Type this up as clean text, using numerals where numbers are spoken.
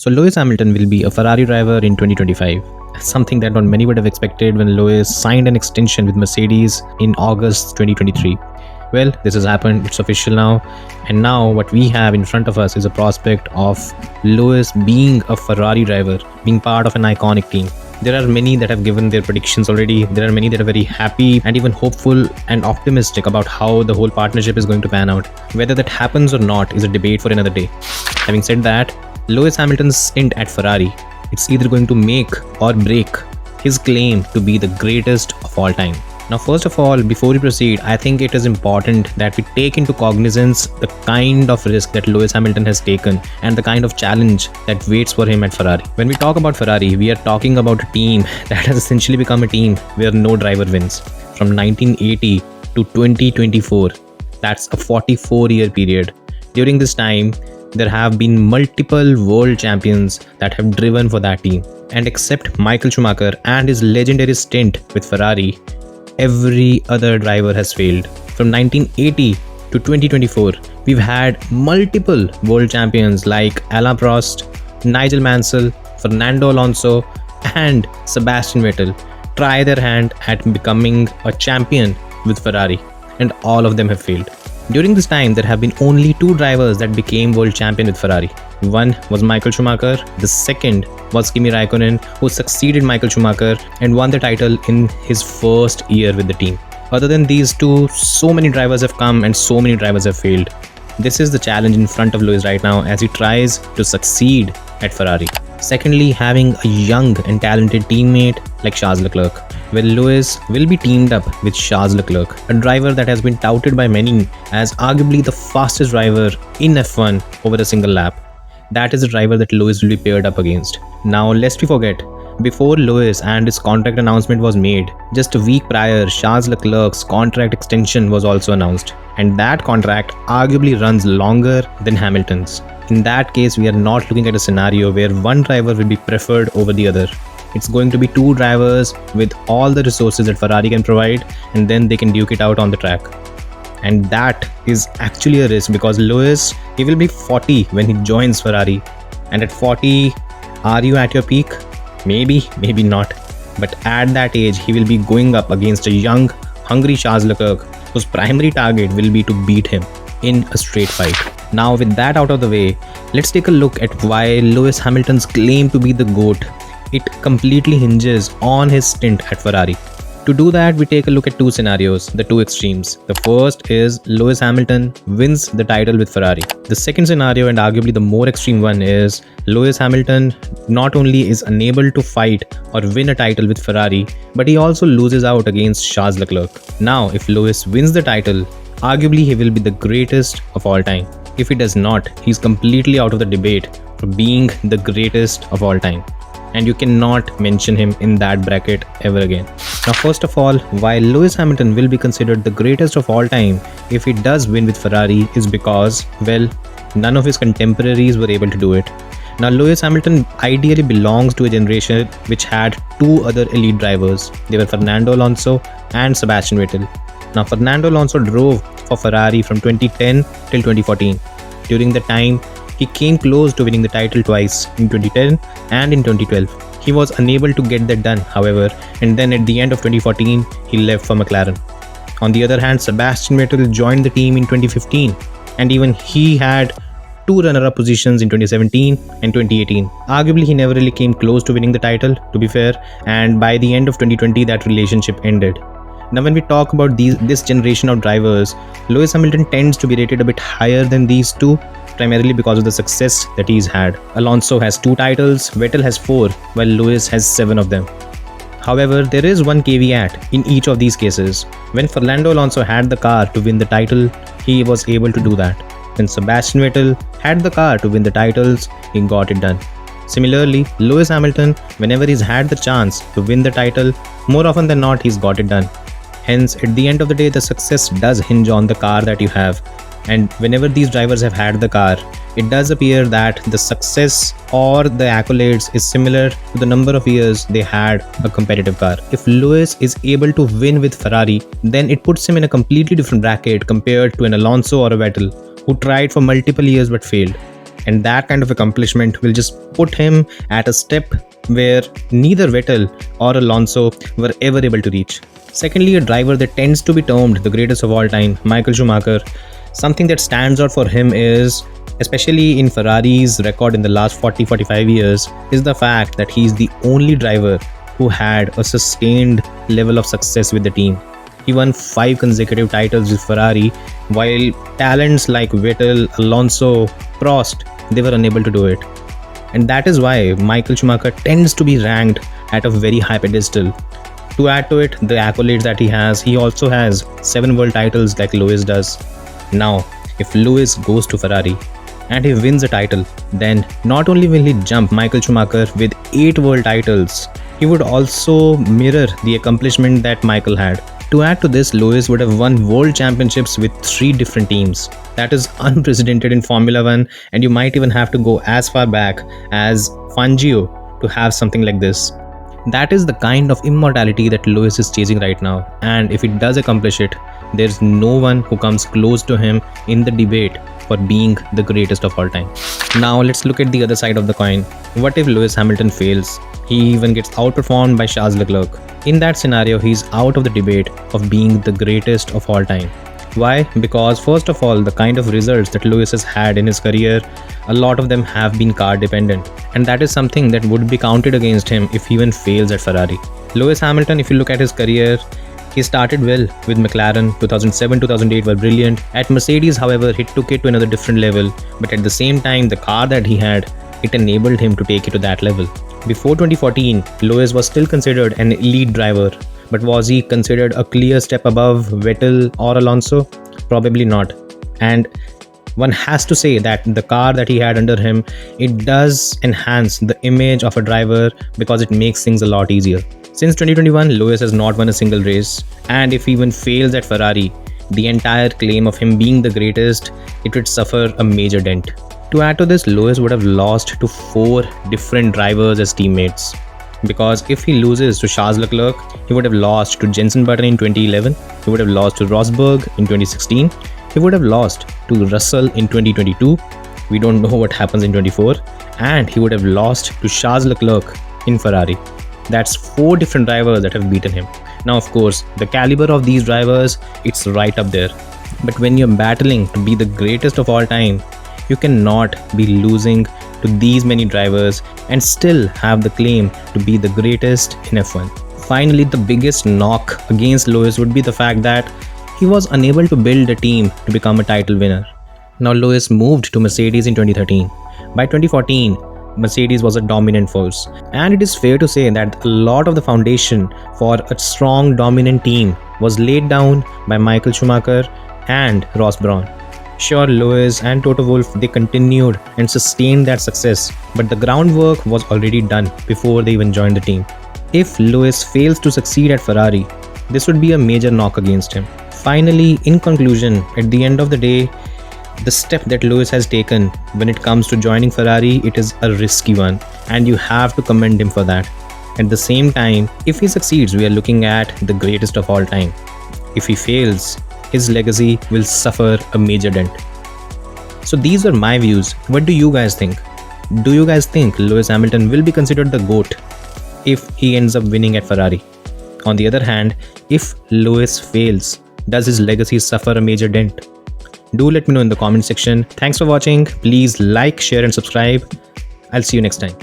So Lewis Hamilton will be a Ferrari driver in 2025. Something that not many would have expected when Lewis signed an extension with Mercedes in August 2023. Well, this has happened, it's official now. And now what we have in front of us is a prospect of Lewis being a Ferrari driver, being part of an iconic team. There are many that have given their predictions already. There are many that are very happy and even hopeful and optimistic about how the whole partnership is going to pan out. Whether that happens or not is a debate for another day. Having said that, Lewis Hamilton's stint at Ferrari, it's either going to make or break his claim to be the greatest of all time. Now, first of all, before we proceed, I think it is important that we take into cognizance the kind of risk that Lewis Hamilton has taken and the kind of challenge that waits for him at Ferrari. When we talk about Ferrari, we are talking about a team that has essentially become a team where no driver wins. From 1980 to 2024, that's a 44-year period. During this time, there have been multiple world champions that have driven for that team. And except Michael Schumacher and his legendary stint with Ferrari, every other driver has failed. From 1980 to 2024, we've had multiple world champions like Alain Prost, Nigel Mansell, Fernando Alonso, and Sebastian Vettel try their hand at becoming a champion with Ferrari, and all of them have failed. During this time, there have been only two drivers that became world champion with Ferrari. One was Michael Schumacher, the second was Kimi Raikkonen, who succeeded Michael Schumacher and won the title in his first year with the team. Other than these two, so many drivers have come and so many drivers have failed. This is the challenge in front of Lewis right now as he tries to succeed at Ferrari. Secondly, having a young and talented teammate like Charles Leclerc. Well, Lewis will be teamed up with Charles Leclerc, a driver that has been touted by many as arguably the fastest driver in F1 over a single lap. That is the driver that Lewis will be paired up against. Now, lest we forget, before Lewis and his contract announcement was made, just a week prior, Charles Leclerc's contract extension was also announced. And that contract arguably runs longer than Hamilton's. In that case, we are not looking at a scenario where one driver will be preferred over the other. It's going to be two drivers with all the resources that Ferrari can provide, and then they can duke it out on the track. And that is actually a risk because Lewis, he will be 40 when he joins Ferrari. And at 40, are you at your peak? Maybe, maybe not. But at that age, he will be going up against a young, hungry Charles Leclerc, whose primary target will be to beat him in a straight fight. Now, with that out of the way, let's take a look at why Lewis Hamilton's claim to be the GOAT. It completely hinges on his stint at Ferrari. To do that, we take a look at two scenarios, the two extremes. The first is Lewis Hamilton wins the title with Ferrari. The second scenario, and arguably the more extreme one, is Lewis Hamilton not only is unable to fight or win a title with Ferrari, but he also loses out against Charles Leclerc. Now, if Lewis wins the title, arguably he will be the greatest of all time. If he does not, he's completely out of the debate for being the greatest of all time. And you cannot mention him in that bracket ever again. Now, first of all, why Lewis Hamilton will be considered the greatest of all time if he does win with Ferrari is because, well, none of his contemporaries were able to do it. Now, Lewis Hamilton ideally belongs to a generation which had two other elite drivers. They were Fernando Alonso and Sebastian Vettel. Now, Fernando Alonso drove for Ferrari from 2010 till 2014. During the time, he came close to winning the title twice, in 2010 and in 2012. He was unable to get that done, however, and then at the end of 2014, he left for McLaren. On the other hand, Sebastian Vettel joined the team in 2015, and even he had two runner-up positions in 2017 and 2018. Arguably, he never really came close to winning the title, to be fair, and by the end of 2020, that relationship ended. Now, when we talk about this generation of drivers, Lewis Hamilton tends to be rated a bit higher than these two, primarily because of the success that he's had. Alonso has 2 titles, Vettel has 4, while Lewis has 7 of them. However, there is one caveat in each of these cases. When Fernando Alonso had the car to win the title, he was able to do that. When Sebastian Vettel had the car to win the titles, he got it done. Similarly, Lewis Hamilton, whenever he's had the chance to win the title, more often than not, he's got it done. Hence, at the end of the day, the success does hinge on the car that you have. And whenever these drivers have had the car, it does appear that the success or the accolades is similar to the number of years they had a competitive car. If Lewis is able to win with Ferrari, then it puts him in a completely different bracket compared to an Alonso or a Vettel who tried for multiple years but failed. And that kind of accomplishment will just put him at a step where neither Vettel or Alonso were ever able to reach. Secondly, a driver that tends to be termed the greatest of all time, Michael Schumacher, something that stands out for him is, especially in Ferrari's record in the last 40-45 years, is the fact that he's the only driver who had a sustained level of success with the team. He won 5 consecutive titles with Ferrari, while talents like Vettel, Alonso, Prost, they were unable to do it. And that is why Michael Schumacher tends to be ranked at a very high pedestal. To add to it, the accolades that he also has 7 world titles like Lewis does. Now, if Lewis goes to Ferrari and he wins a title, then not only will he jump Michael Schumacher with 8 world titles, he would also mirror the accomplishment that Michael had. To add to this, Lewis would have won world championships with 3 different teams. That is unprecedented in Formula 1, and you might even have to go as far back as Fangio to have something like this. That is the kind of immortality that Lewis is chasing right now, and if he does accomplish it, there's no one who comes close to him in the debate for being the greatest of all time. Now let's look at the other side of the coin. What if Lewis Hamilton fails? He even gets outperformed by Charles Leclerc. In that scenario, he's out of the debate of being the greatest of all time. Why? Because first of all, the kind of results that Lewis has had in his career, a lot of them have been car dependent, and that is something that would be counted against him if he even fails at Ferrari. Lewis Hamilton, if you look at his career, he started well with McLaren. 2007-2008 were brilliant. At Mercedes, however, he took it to another different level, but at the same time, the car that he had, it enabled him to take it to that level. Before 2014, Lewis was still considered an elite driver, but was he considered a clear step above Vettel or Alonso? Probably not. And one has to say that the car that he had under him, it does enhance the image of a driver because it makes things a lot easier. Since 2021, Lewis has not won a single race, and if he even fails at Ferrari, the entire claim of him being the greatest, it would suffer a major dent. To add to this, Lewis would have lost to 4 different drivers as teammates. Because if he loses to Charles Leclerc, he would have lost to Jenson Button in 2011, he would have lost to Rosberg in 2016, he would have lost to Russell in 2022, we don't know what happens in 24, and he would have lost to Charles Leclerc in Ferrari. That's 4 different drivers that have beaten him. Now, of course, the caliber of these drivers, it's right up there. But when you're battling to be the greatest of all time, you cannot be losing to these many drivers and still have the claim to be the greatest in F1. Finally, the biggest knock against Lewis would be the fact that he was unable to build a team to become a title winner. Now, Lewis moved to Mercedes in 2013. By 2014, Mercedes was a dominant force, and it is fair to say that a lot of the foundation for a strong dominant team was laid down by Michael Schumacher and Ross Brawn. Sure, Lewis and Toto Wolff, they continued and sustained that success, but the groundwork was already done before they even joined the team. If Lewis fails to succeed at Ferrari, this would be a major knock against him. Finally, in conclusion, at the end of the day, the step that Lewis has taken when it comes to joining Ferrari, it is a risky one, and you have to commend him for that. At the same time, if he succeeds, we are looking at the greatest of all time. If he fails, his legacy will suffer a major dent. So these are my views. What do you guys think? Do you guys think Lewis Hamilton will be considered the GOAT if he ends up winning at Ferrari? On the other hand, if Lewis fails, does his legacy suffer a major dent? Do let me know in the comment section. Thanks for watching. Please like, share and subscribe. I'll see you next time.